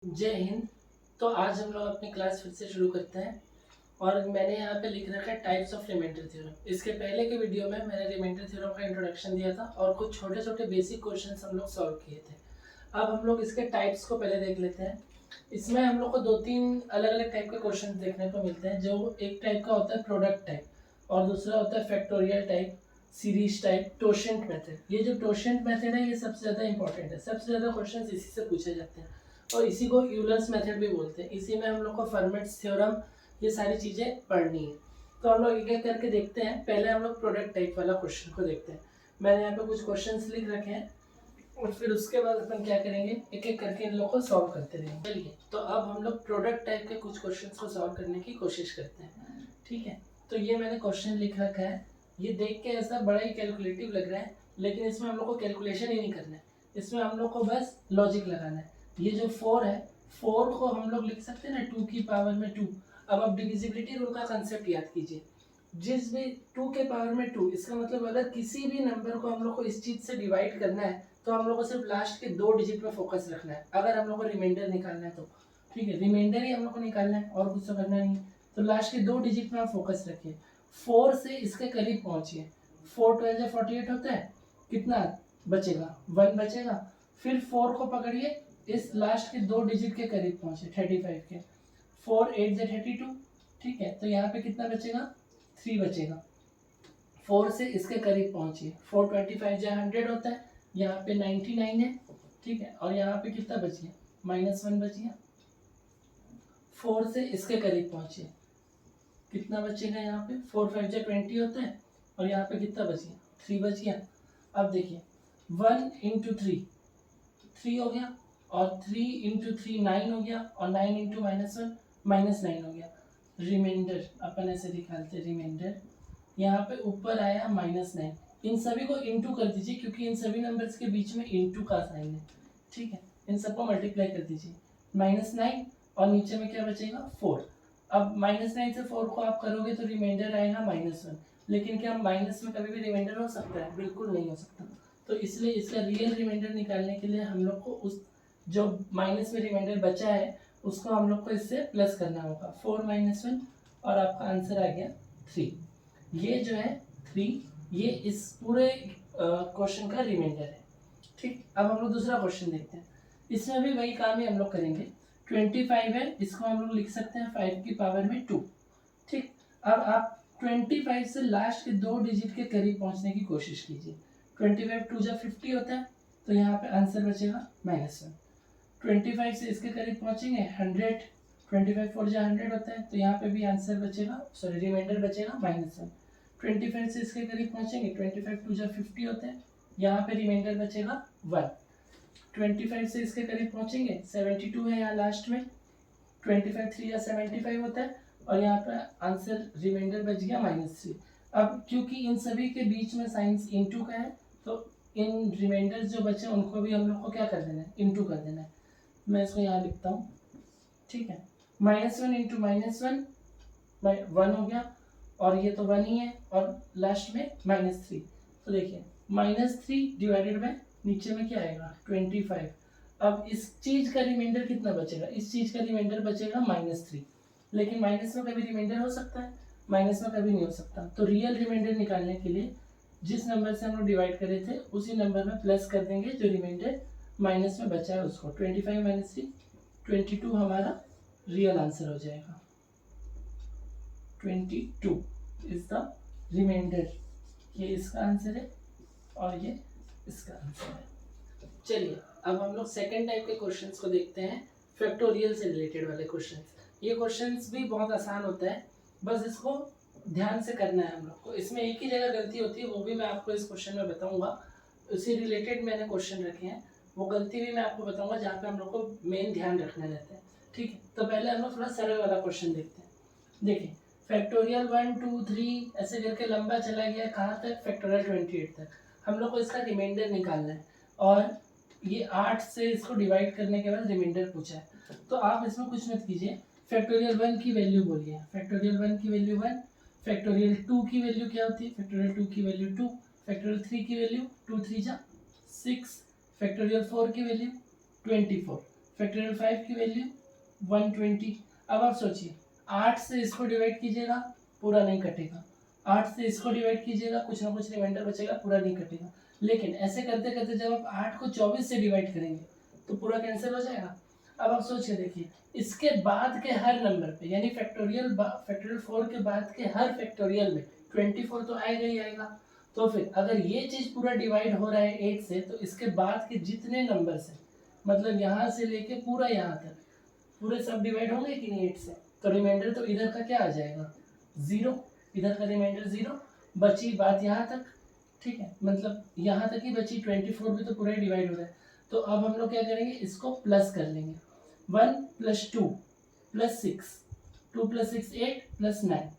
जय हिंद। तो आज हम लोग अपनी क्लास फिर से शुरू करते हैं और मैंने यहाँ पे लिख रखा है टाइप्स ऑफ रिमाइंडर थ्योरम। इसके पहले के वीडियो में मैंने रिमाइंडर थ्योरम का इंट्रोडक्शन दिया था और कुछ छोटे छोटे बेसिक क्वेश्चंस हम लोग सॉल्व किए थे। अब हम लोग इसके टाइप्स को पहले देख लेते हैं। इसमें हम लोग को दो तीन अलग अलग टाइप के क्वेश्चन देखने को मिलते हैं। जो एक टाइप का होता है प्रोडक्ट टाइप और दूसरा होता है factorial type, series type, totient method. ये जो टोशेंट मेथड है ये सबसे ज़्यादा इंपॉर्टेंट है, सबसे ज़्यादा क्वेश्चन इसी से पूछे जाते हैं और इसी को यूलर्स मेथड भी बोलते हैं। इसी में हम लोग को फर्मेट्स थ्योरम ये सारी चीज़ें पढ़नी है। तो हम लोग एक एक करके देखते हैं। पहले हम लोग प्रोडक्ट टाइप वाला क्वेश्चन को देखते हैं। मैंने यहाँ पे कुछ क्वेश्चंस लिख रखे हैं और फिर उसके बाद अपन क्या करेंगे, एक एक करके इन लोग को सॉल्व करते रहेंगे। चलिए, तो अब हम लोग प्रोडक्ट टाइप के कुछ क्वेश्चंस को सॉल्व करने की कोशिश करते हैं। ठीक है, तो ये मैंने क्वेश्चन लिख रखा है। ये देख के ऐसा बड़ा ही कैलकुलेटिव लग रहा है, लेकिन इसमें हम लोग को कैलकुलेशन ही नहीं करना है। इसमें हम लोग को बस लॉजिक लगाना है। ये जो 4 है, 4 को हम लोग लिख सकते हैं ना 2 की पावर में 2। अब आप डिविजिबिलिटी रूल का कंसेप्ट याद कीजिए। जिस भी 2 के पावर में 2, इसका मतलब अगर किसी भी नंबर को हम लोग को इस चीज़ से डिवाइड करना है तो हम लोग को सिर्फ लास्ट के 2 डिजिट पे फोकस रखना है। अगर हम लोग को रिमाइंडर निकालना है तो ठीक है, रिमाइंडर ही हम लोग को निकालना है और कुछ तो करना नहीं। तो लास्ट के 2 डिजिट में आप फोकस रखिए। 4 से इसके करीब पहुंचिए। 4 12 48 होता है, कितना बचेगा? 1 बचेगा। फिर 4 को पकड़िए, इस लास्ट के 2 डिजिट के करीब पहुंचे 35 के। 4 8 32। ठीक है, तो यहाँ पे कितना बचेगा? 3 बचेगा। 4 से इसके करीब पहुंचिए। 4 25 जो 100 होता है, यहाँ पे 99 है। ठीक है, और यहाँ पे कितना बच गया? -1 बच गया। 4 से इसके करीब पहुंचिए, कितना बचेगा? यहाँ पे 4 5 जो 20 होता है और यहाँ पे कितना बच गया? 3 बच गया। अब देखिए 1 इंटू 3 3 हो गया और 3 इंटू 3 9 हो गया और 9 इंटू -1 -9 हो गया। रिमाइंडर अपन ऐसे निकालते, रिमाइंडर यहाँ पे ऊपर आया -9। इन सभी को इंटू कर दीजिए क्योंकि इन सभी नंबर्स के बीच में इंटू का साइन है। ठीक है, इन सबको मल्टीप्लाई कर दीजिए। -9 और नीचे में क्या बचेगा? 4। अब -9 से 4 को आप करोगे तो रिमाइंडर आएगा -1। लेकिन क्या माइनस में कभी भी रिमाइंडर हो सकता है? बिल्कुल नहीं हो सकता। तो इसलिए इसका रियल रिमाइंडर निकालने के लिए हम लोग को उस जो माइनस में रिमाइंडर बचा है उसको हम लोग को इससे प्लस करना होगा। 4 -1 और आपका आंसर आ गया 3। ये जो है 3, ये इस पूरे क्वेश्चन का रिमाइंडर है। ठीक, अब हम लोग दूसरा क्वेश्चन देखते हैं। इसमें भी वही काम ही हम लोग करेंगे। 25 है, इसको हम लोग लिख सकते हैं 5 की पावर में 2। ठीक, अब आप 25 से लास्ट के 2 डिजिट के करीब पहुंचने की कोशिश कीजिए। 25 2 जब 50 होता है तो यहाँ पे आंसर बचेगा -1। 25 से इसके करीब पहुंचेंगे 100। 25 4 जा 100 होता है तो यहाँ पे भी आंसर बचेगा, सॉरी रिमाइंडर बचेगा -1। 25 से इसके करीब पहुंचेंगे, 25 2 जा 50 होते हैं, यहाँ पे रिमाइंडर बचेगा 1। 25 से इसके करीब पहुंचेंगे, 72 है यहाँ लास्ट में, 25 3 या 75 होता है और यहाँ पे आंसर रिमाइंडर बच गया -3। अब क्योंकि इन सभी के बीच में साइंस इंटू का है तो इन रिमाइंडर्स जो बचे उनको भी हम लोग को क्या कर देना है? इंटू कर देना है। मैं इसको यहाँ लिखता हूँ। ठीक है, -1 इंटू -1 1 हो गया और ये तो 1 ही है और लास्ट में -3। तो देखिए -3 डिवाइडेड बाय नीचे में क्या आएगा? 25। अब इस चीज का रिमाइंडर कितना बचेगा? इस चीज का रिमाइंडर बचेगा -3। लेकिन माइनस में कभी रिमाइंडर हो सकता है? माइनस में कभी नहीं हो सकता। तो रियल रिमाइंडर निकालने के लिए जिस नंबर से हम लोग डिवाइड कर रहे थे उसी नंबर में प्लस कर देंगे जो रिमाइंडर माइनस में बचा है उसको। 25 - 3 22 हमारा रियल आंसर हो जाएगा। 22 इज द रिमाइंडर। ये इसका आंसर है और ये इसका आंसर है। चलिए, अब हम लोग सेकेंड टाइप के क्वेश्चंस को देखते हैं, फैक्टोरियल से रिलेटेड वाले क्वेश्चंस। ये क्वेश्चंस भी बहुत आसान होता है, बस इसको ध्यान से करना है हम लोग को। इसमें एक ही जगह गलती होती है, वो भी मैं आपको इस क्वेश्चन में बताऊंगा। उसी रिलेटेड मैंने क्वेश्चन रखे हैं, वो गलती भी मैं आपको बताऊंगा जहाँ पे हम लोग को मेन ध्यान रखना रहता है। ठीक है, तो पहले हम लोग थोड़ा सरल वाला क्वेश्चन देखते हैं। देखिए, फैक्टोरियल 1 2 3 ऐसे करके लंबा चला गया कहाँ तक? फैक्टोरियल 28 तक। हम लोग को इसका रिमाइंडर निकालना है और ये 8 से इसको डिवाइड करने के बाद रिमाइंडर पूछा है। तो आप इसमें कुछ मत कीजिए, फैक्टोरियल 1 की वैल्यू बोलिए। फैक्टोरियल 1 की वैल्यू 1, फैक्टोरियल 2 की वैल्यू क्या होती है? फैक्टोरियल 2 की वैल्यू 2, फैक्टोरियल 3 की वैल्यू 2 3 जा 6, फैक्टोरियल 4 की वैल्यू 24, फैक्टोरियल 5 की वैल्यू 120। अब आप सोचिए 8 से इसको डिवाइड कीजिएगा, पूरा नहीं कटेगा। 8 से इसको डिवाइड कीजिएगा, कुछ ना कुछ रिमाइंडर बचेगा, पूरा नहीं कटेगा। लेकिन ऐसे करते करते जब आप 8 को 24 से डिवाइड करेंगे तो पूरा कैंसिल हो जाएगा। अब आप सोच के देखिए, इसके बाद के हर नंबर पे, यानी फैक्टोरियल 4 के बाद के हर फैक्टोरियल में 24 तो आएगा ही आएगा। तो फिर अगर ये चीज पूरा डिवाइड हो रहा है 8 से, तो इसके बाद के जितने नंबर से, मतलब यहाँ से लेके पूरा यहाँ तक, पूरे सब डिवाइड होंगे कि नहीं 8 से, तो रिमाइंडर तो इधर का क्या आ जाएगा, 0। इधर का रिमाइंडर 0, बची बात यहाँ तक, ठीक है, मतलब यहाँ तक ही बची। 24 भी तो पूरा ही डिवाइड हो रहा है। तो अब हम लोग क्या करेंगे, इसको प्लस कर लेंगे। 1 + 2 + 6, 2 + 6 8 + 9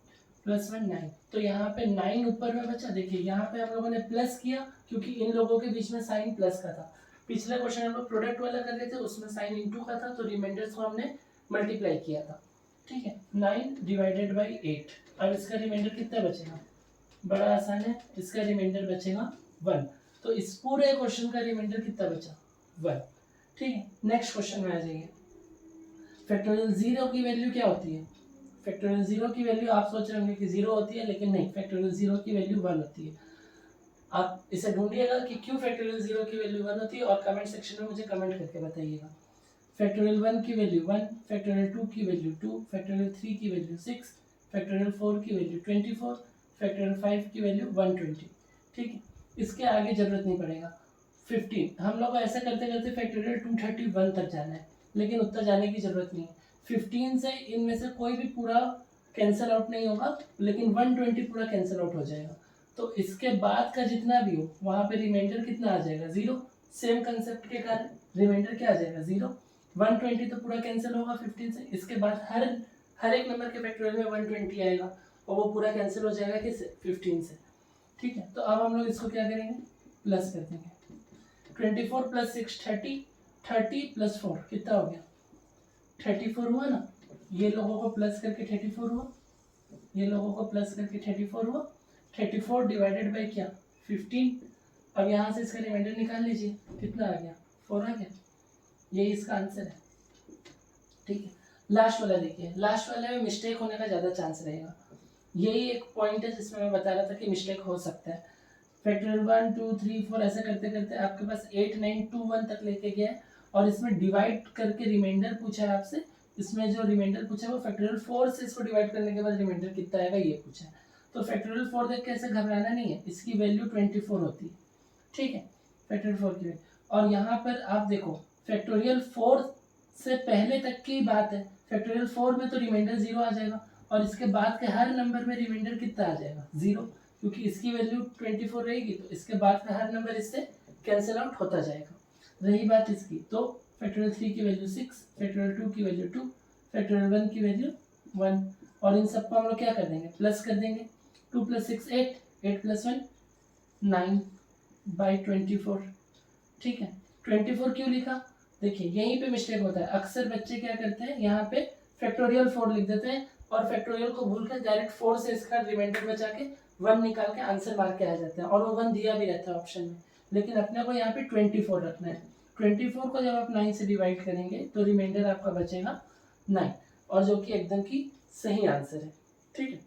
+ 1 9। तो यहाँ पे 9 ऊपर में बचा। देखिए यहाँ पे हम लोगों ने प्लस किया क्योंकि इन लोगों के बीच में साइन प्लस का था। पिछले क्वेश्चन हम लोग प्रोडक्ट वाला कर रहे थे, उसमें साइन इंटू का था, तो रिमाइंडर्स को हमने मल्टीप्लाई किया था, ठीक है। 9 / 8। अब इसका रिमाइंडर कितना बचेगा, बड़ा आसान है, इसका रिमाइंडर बचेगा 1। तो इस पूरे क्वेश्चन का रिमाइंडर कितना बचा, 1, ठीक है। नेक्स्ट क्वेश्चन में आ जाइए। फैक्टोरियल 0 की वैल्यू क्या होती है, फैक्टोरियल 0 की वैल्यू आप सोच रहे होंगे कि 0 होती है, लेकिन नहीं, फैक्टोरियल 0 की वैल्यू 1 होती है। आप इसे ढूंढिएगा कि क्यों फैक्टोरियल 0 की वैल्यू 1 होती है, और कमेंट सेक्शन में मुझे कमेंट करके बताइएगा। फैक्टोरियल 1 की वैल्यू 1, फैक्टोरियल 2 की वैल्यू 2, फैक्टोरियल 3 की वैल्यू 6, फैक्टोरियल 4 की वैल्यू 24, फैक्टोरियल 5 की वैल्यू 120, ठीक है। इसके आगे जरूरत नहीं पड़ेगा। 15, हम लोग ऐसा करते करते फैक्टोरियल 231 तक जाना है, लेकिन उतना जाने की जरूरत नहीं है। 15 से इनमें से कोई भी पूरा कैंसिल आउट नहीं होगा, लेकिन 120 पूरा कैंसिल आउट हो जाएगा। तो इसके बाद का जितना भी हो वहाँ पे रिमाइंडर कितना आ जाएगा, 0। सेम कंसेप्ट के कारण रिमाइंडर क्या आ जाएगा, 0। 120 तो पूरा कैंसिल होगा 15 से। इसके बाद हर एक नंबर के फैक्टोरियल में 120 आएगा, और वो पूरा कैंसिल हो जाएगा किससे, 15 से, ठीक है। तो अब हम लोग इसको क्या करेंगे, प्लस कर देंगे। 24 + 6 30, 30 + 4 कितना हो गया, 34 हुआ ना। ये लोगों को प्लस करके 34 हुआ, ये लोगों को प्लस करके 34 हुआ। 34 डिवाइडेड बाई क्या, 15। अब यहाँ से इसका रिमाइंडर निकाल लीजिए, कितना आ गया, 4 आ गया। यही इसका आंसर है, ठीक है। लास्ट वाला देखिए, लास्ट वाले में मिस्टेक होने का ज़्यादा चांस रहेगा। यही एक पॉइंट है जिसमें मैं बता रहा था कि मिस्टेक हो सकता है। फैक्टोरियल 1 2 3 4 ऐसे करते करते आपके पास 8 9 2 1 तक लेके गया है, और इसमें डिवाइड करके रिमाइंडर पूछा है आपसे। इसमें जो रिमाइंडर पूछा है वो फैक्टोरियल 4 से इसको डिवाइड करने के बाद रिमाइंडर कितना आएगा ये पूछा है। तो फैक्टोरियल 4 देख के ऐसे घबराना नहीं है, इसकी वैल्यू 24 होती है, ठीक है, फैक्टोरियल 4 की वैल्यू। और यहाँ पर आप देखो फैक्टोरियल 4 से पहले तक की बात है, फैक्टोरियल 4 में तो रिमाइंडर 0 आ जाएगा, और इसके बाद के हर नंबर में रिमाइंडर कितना आ जाएगा, 0, क्योंकि इसकी वैल्यू 24 रहेगी, तो इसके बाद का हर नंबर इससे कैंसिल आउट होता जाएगा। रही बात इसकी, तो फैक्टोरियल 3 की वैल्यू 6, फैक्टोरियल 2 की वैल्यू 2, फैक्टोरियल 1 की वैल्यू 1, और इन सबको हम लोग क्या कर देंगे, प्लस कर देंगे। 2 + 6 8, 8 + 1 9/24, ठीक है। 24 क्यों लिखा, देखिए यहीं पे मिस्टेक होता है। अक्सर बच्चे क्या करते हैं, यहाँ पे फैक्टोरियल 4 लिख देते हैं, और फैक्टोरियल को भूल कर डायरेक्ट 4 से इसका रिमाइंडर बचा के 1 निकाल के आंसर मार के आ जाते हैं, और वो 1 दिया भी रहता है ऑप्शन में। लेकिन अपने को यहाँ पे 24 रखना है। 24 को जब आप 9 से डिवाइड करेंगे तो रिमाइंडर आपका बचेगा 9, और जो कि एकदम की सही आंसर है, ठीक है।